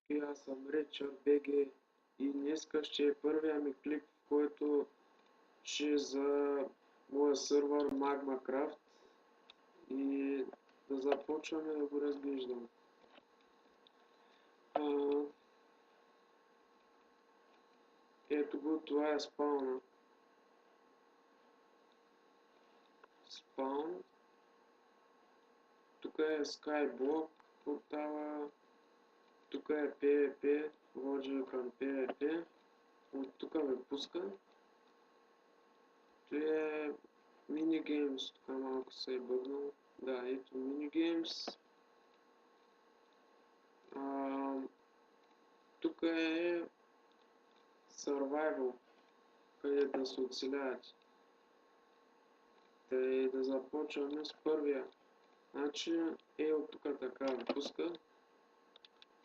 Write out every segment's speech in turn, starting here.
И аз съм Ричард БГ и днеска ще е първия ми клип, в който ще е за моя сървър MagmaCraft и да започваме да го разглеждаме. Ето го, това е спауна. Спаун. Тук е Skyblock портала. Тук е PvP, води към PvP. От тук ме пуска. Това е Minigames, тук малко се е бъгнал. Да, ето Minigames. Тук е Survival, къде да се оцелявате. Да започваме с първия. Значи от тук така ви пуска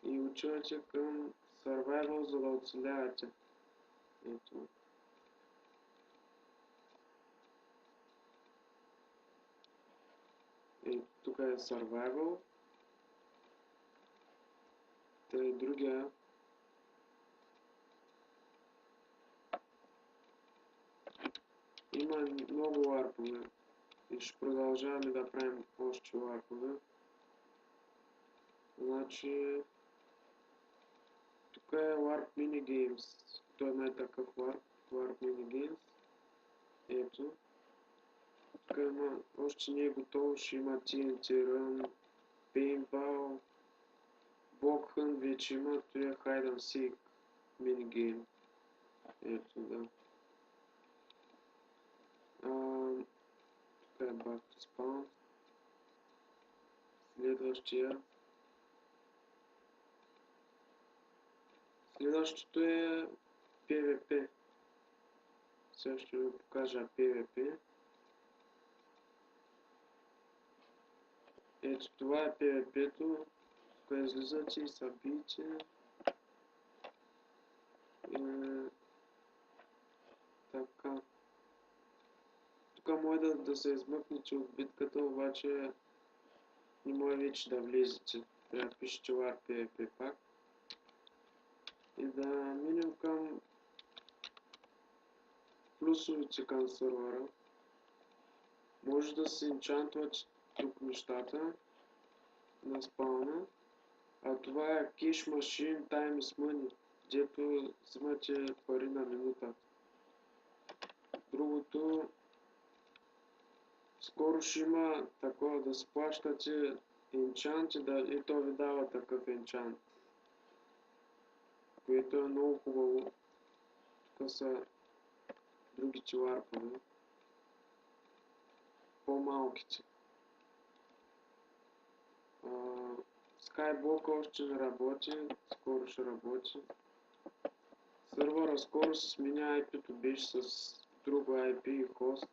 и отивате към Survival, за да оцелявате. Ето. Ето тук е Survival. Другия. Има много ларпове и ще продължаваме да правим още ларпове. Значи тук е Warp Minigames. Той има е такъв Warp Minigames. Ето. Тук има, още не е готово, ще има TNT Run, Paintball, Block Hunt вече има, това е Hide and Seek Minigame. Ето да. Тук е Back to Spawn. Следващото е PvP. Сега ще ви покажа PvP. Ето това е PvP-то. Тук излизате и събиете. Така. Тук може да се измъкнете от битката, обаче не може вече да влезете. Трябва да пишете War PvP пак. И да минем към плюсовете към сървъра. Може да се енчантват тук нещата на спауна. А това е Cash Machine Time is Money, дето взимате пари на минута. Другото, скоро ще има такова да си плащате енчант и то ви дава такъв енчант, което е много хубаво. Тук са другите ларпове, по-малките. Skyblock още не работи, скоро ще работи. Сървъра скоро се сменя IP-то, беше с друго IP и хост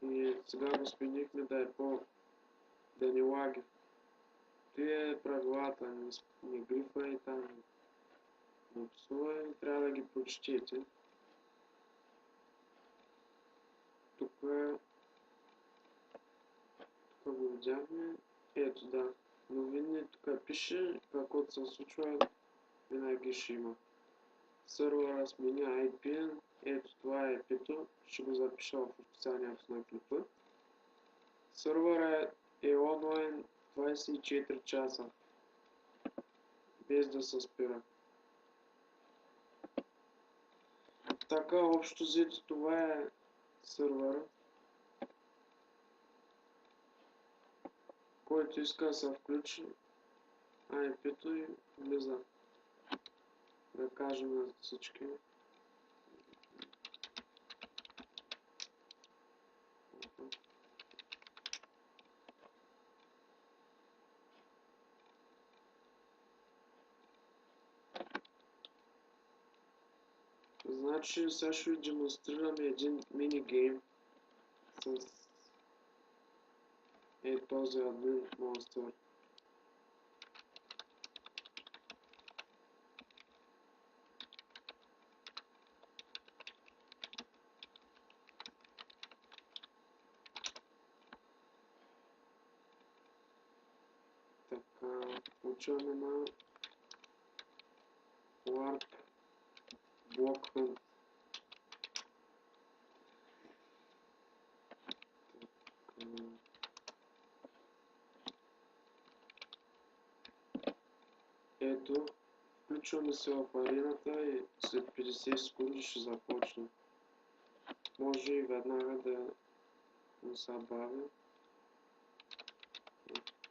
и сега го сменихме да е да не лаги. Тие правилата, не грифа и там не псува и трябва да ги прочетете. Тук го видяхме. Ето да, новини тук пише, каквото се случва, винаги ще има. Сървъра сменя IP, ето това е IP-то, ще го запиша в описанието на клипа. Сървъра е онлайн 24 часа, без да се спира. Така, общо взето това е сървъра. Който иска да се включи IP-то и влиза. Да кажем на всички. Значи сега ще ви демонстрираме един минигейм с този админ монстър. Така, отиваме на Block Hunt. Ето, включваме се в арената и след 50 секунди ще започне. Може и веднага да не се бави.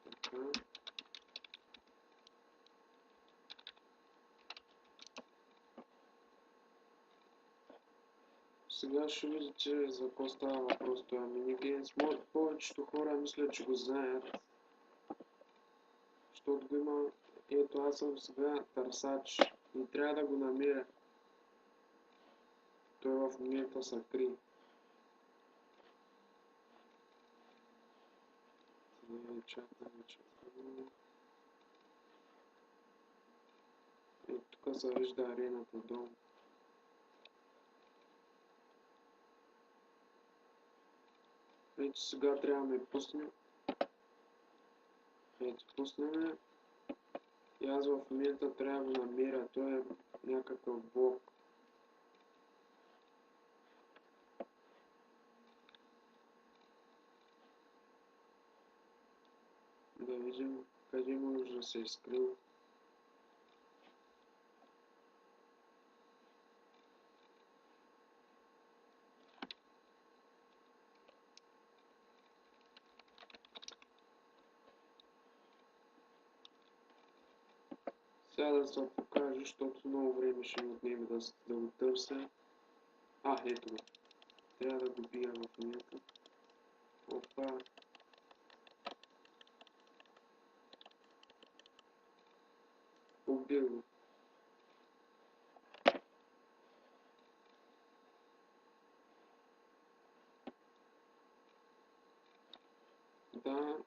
Така. Сега ще видите за какво става въпрос това минигеймс. Повечето хора мислят, че го знаят. Защото го има. Ето аз съм сега търсач и трябва да го намеря. Той в момента се крие. Чакаме. Ето тук се вижда арената долу. Ето сега трябва да ме пуснем. Ето пуснем. И аз в момента трябва да го намеря. Той е някакъв блок. Да видим къде може да се е скрил. Сега да се покажа, защото много време ще ми отнеме да го търся. Ето го. Трябва да го бия в момента. Опа. Убил го. Да.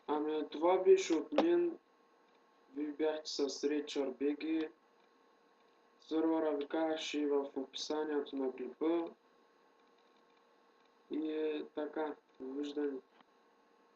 Ами това беше от мен. Вие бяхте с Rachar BG. Сървъра ви казваше в описанието на клипа. И така, довиждане.